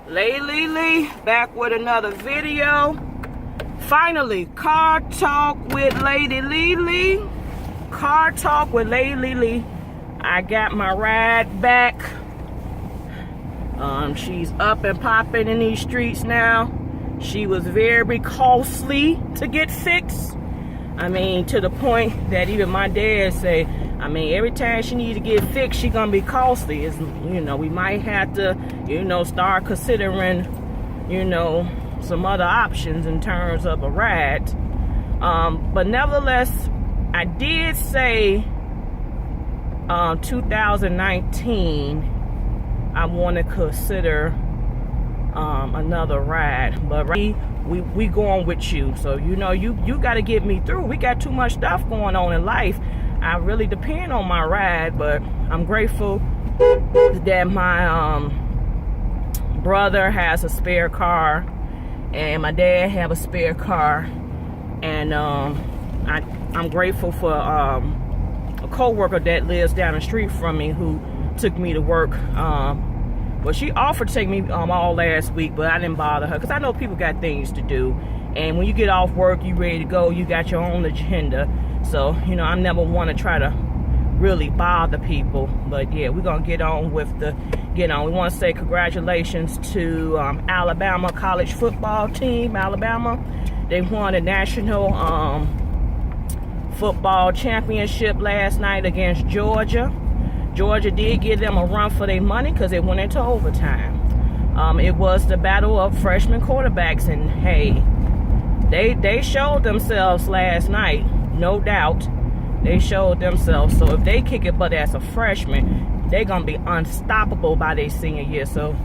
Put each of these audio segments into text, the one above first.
Lady LeLe back with another video. Finally, car talk with Lady LeLe. Car talk with Lady LeLe. I got my ride back. She's up and popping in these streets now. She was very costly to get fixed. I mean, to the point that even my dad say, I mean, every time she needs to get fixed, she gonna be costly. It's, we might have to, start considering, some other options in terms of a ride. But nevertheless, I did say 2019, I want to consider another ride. But we going with you. So, you got to get me through. We got too much stuff going on in life. I really depend on my ride, but I'm grateful that my brother has a spare car and my dad have a spare car, and I'm grateful for a co-worker that lives down the street from me who took me to work. Well, she offered to take me all last week, but I didn't bother her because I know people got things to do, and when you get off work, you ready to go, you got your own agenda. So, I never want to try to really bother people. But yeah, we're going to get on with the We want to say congratulations to Alabama college football team. Alabama, they won a national football championship last night against Georgia. Georgia did give them a run for their money because they went into overtime. It was the battle of freshman quarterbacks, and hey, they showed themselves last night. No doubt, they showed themselves. So if they kick it butt as a freshman, they're going to be unstoppable by their senior year. So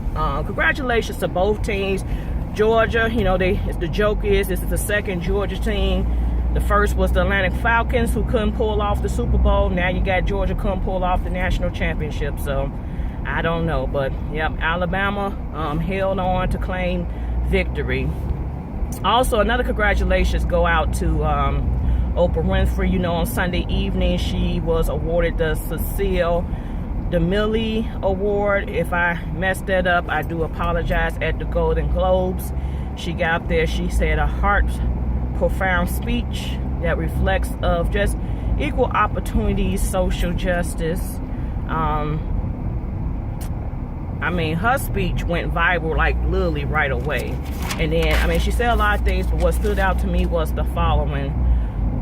congratulations to both teams. Georgia, the joke is this is the second Georgia team. The first was the Atlantic Falcons, who couldn't pull off the Super Bowl. Now you got Georgia couldn't pull off the national championship. So I don't know. But, yep, Alabama held on to claim victory. Also, another congratulations go out to Oprah Winfrey. On Sunday evening, she was awarded the Cecile DeMille Award. If I messed that up, I do apologize. At the Golden Globes, she got up there. She said a heart-profound speech that reflects of just equal opportunities, social justice. Her speech went viral like literally right away. And then, she said a lot of things, but what stood out to me was the following.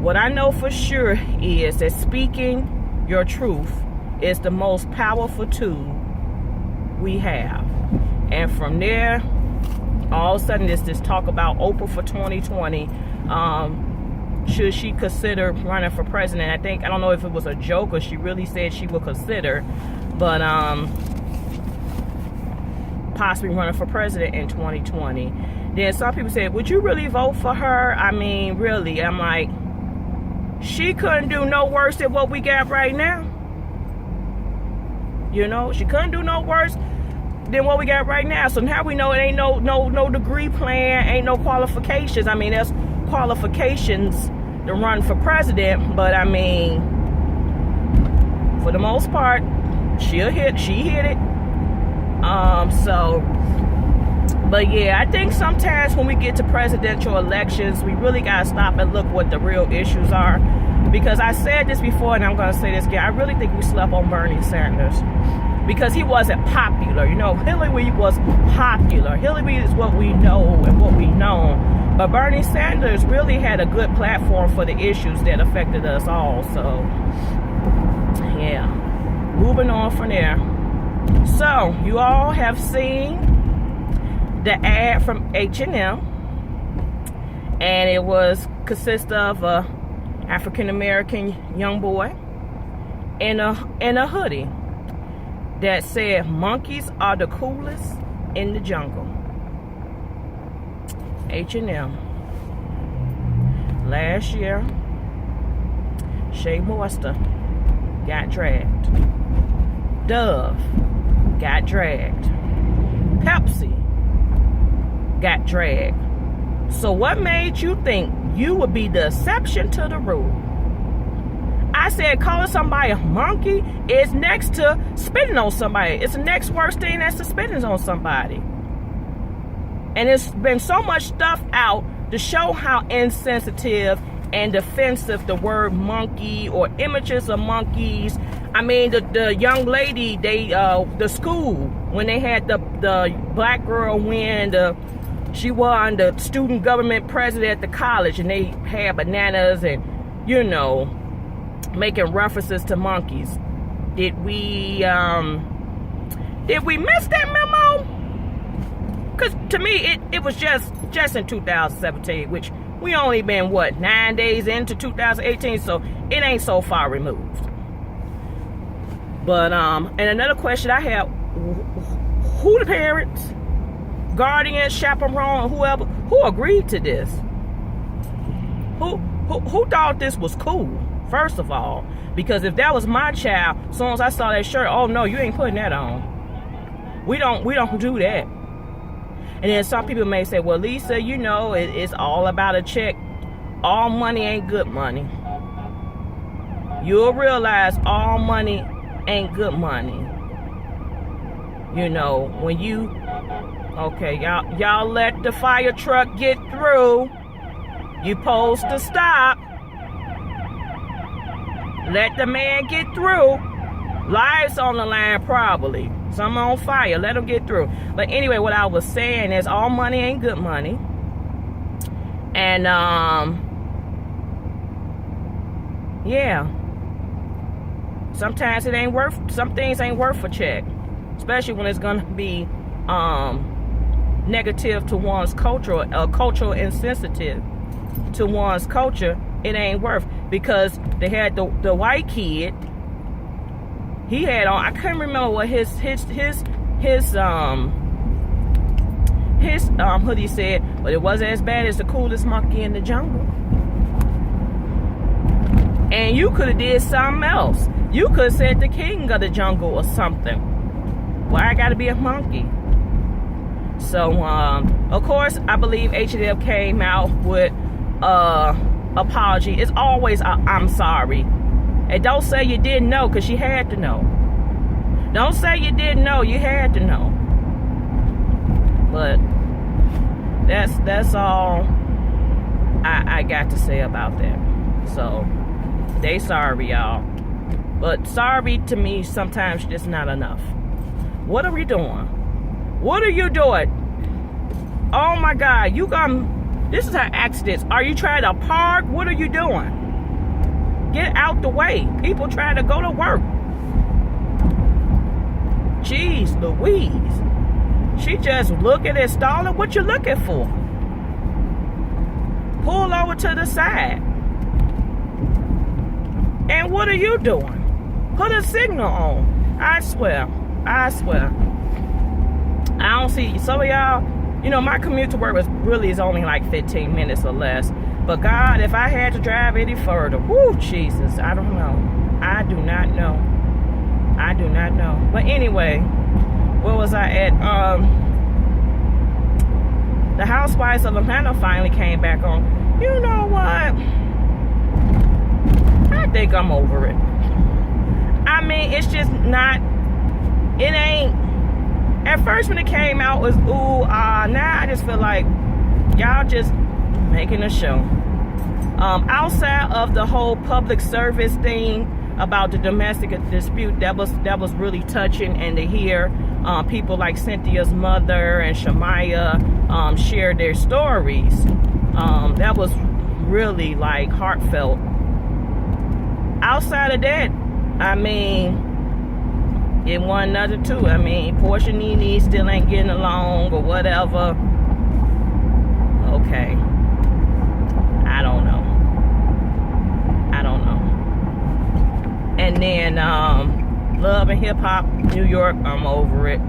What I know for sure is that speaking your truth is the most powerful tool we have. And from there, all of a sudden, this talk about Oprah for 2020. Should she consider running for president? I don't know if it was a joke or she really said she would consider, but possibly running for president in 2020. Then some people said, would you really vote for her? Really? I'm like, she couldn't do no worse than what we got right now. She couldn't do no worse than what we got right now. So now we know it ain't no degree plan, ain't no qualifications. There's qualifications to run for president, but for the most part, she hit it. But yeah, I think sometimes when we get to presidential elections, we really gotta stop and look what the real issues are. Because I said this before, and I'm gonna say this again, I really think we slept on Bernie Sanders. Because he wasn't popular. Hillary was popular. Hillary is what we know and what we know. But Bernie Sanders really had a good platform for the issues that affected us all. So, yeah. Moving on from there. So, you all have seen the ad from H&M. And it consists of a African-American young boy in a hoodie that said, monkeys are the coolest in the jungle. H&M. Last year, Shea Moisture got dragged. Dove got dragged. Pepsi got dragged. So what made you think you would be the exception to the rule? I said calling somebody a monkey is next to spitting on somebody. It's the next worst thing that's to spitting on somebody. And it's been so much stuff out to show how insensitive and defensive the word monkey or images of monkeys. I mean, the young lady, the school, when they had the black girl win, she won the student government president at the college, and they had bananas and, you know, making references to monkeys. Did we miss that memo? Because to me, it was just in 2017, which we only been, what, 9 days into 2018, so it ain't so far removed. But, and another question I have, who the parents, guardians, chaperone, whoever, who agreed to this? Who thought this was cool, first of all? Because if that was my child, as soon as I saw that shirt, oh no, you ain't putting that on. We don't do that. And then some people may say, well, Lisa, you know, it's all about a check. All money ain't good money. You'll realize all money ain't good money. You know, when you, okay, y'all let the fire truck get through. You supposed to stop. Let the man get through. Lives on the line, probably. Some on fire. Let them get through. But anyway, what I was saying is all money ain't good money. And, yeah. Sometimes it ain't worth, some things ain't worth a check. Especially when it's going to be negative to one's culture, cultural insensitive to one's culture. It ain't worth. Because they had the white kid. He had on, I couldn't remember what his hoodie said, but it wasn't as bad as the coolest monkey in the jungle. And you could have did something else. You could have said the king of the jungle or something. Why I gotta be a monkey? So, of course, I believe H&M came out with apology. It's always I'm sorry. And don't say you didn't know, because you had to know. Don't say you didn't know, you had to know. But that's all I got to say about that. So they sorry, y'all. But sorry to me sometimes just not enough. What are we doing? What are you doing? Oh my God, this is an accident. Are you trying to park? What are you doing? Get out the way. People trying to go to work. Jeez Louise. She just looking and stalling. What you looking for? Pull over to the side. And what are you doing? Put a signal on. I swear. I don't see, some of y'all, you know, my commute to work is only like 15 minutes or less. But God, if I had to drive any further, whoo, Jesus, I don't know. I do not know. But anyway, where was I at? The Housewives of Atlanta finally came back on. You know what? I think I'm over it. I mean, it's just not, it ain't, at first when it came out, it was ooh, now I just feel like y'all just making a show. Outside of the whole public service thing about the domestic dispute, that was really touching, and to hear people like Cynthia's mother and Shamaya share their stories, that was really like heartfelt. Outside of that, I mean, it wasn't another two. I mean, Portia and Nene still ain't getting along or whatever. Okay. I don't know. And then Love and Hip Hop New York, I'm over it.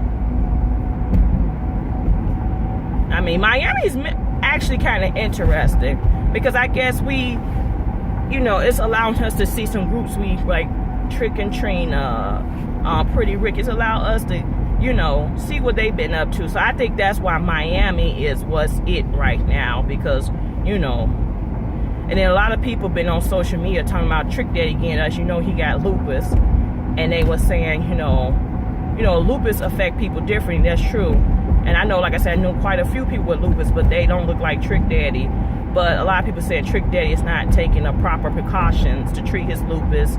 I mean, Miami's actually kind of interesting because I guess we, you know, it's allowing us to see some groups we like, Trick and Trina, Pretty Rick. It's allowed us to, you know, see what they've been up to. So I think that's why Miami is what's it right now, because, you know, and then a lot of people been on social media talking about Trick Daddy again. As you know, he got lupus, and they were saying, you know, lupus affect people differently. That's true. And I know, like I said, I know quite a few people with lupus, but they don't look like Trick Daddy. But a lot of people said Trick Daddy is not taking the proper precautions to treat his lupus.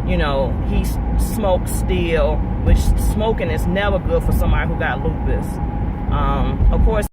You know, he smokes still, which smoking is never good for somebody who got lupus. Of course,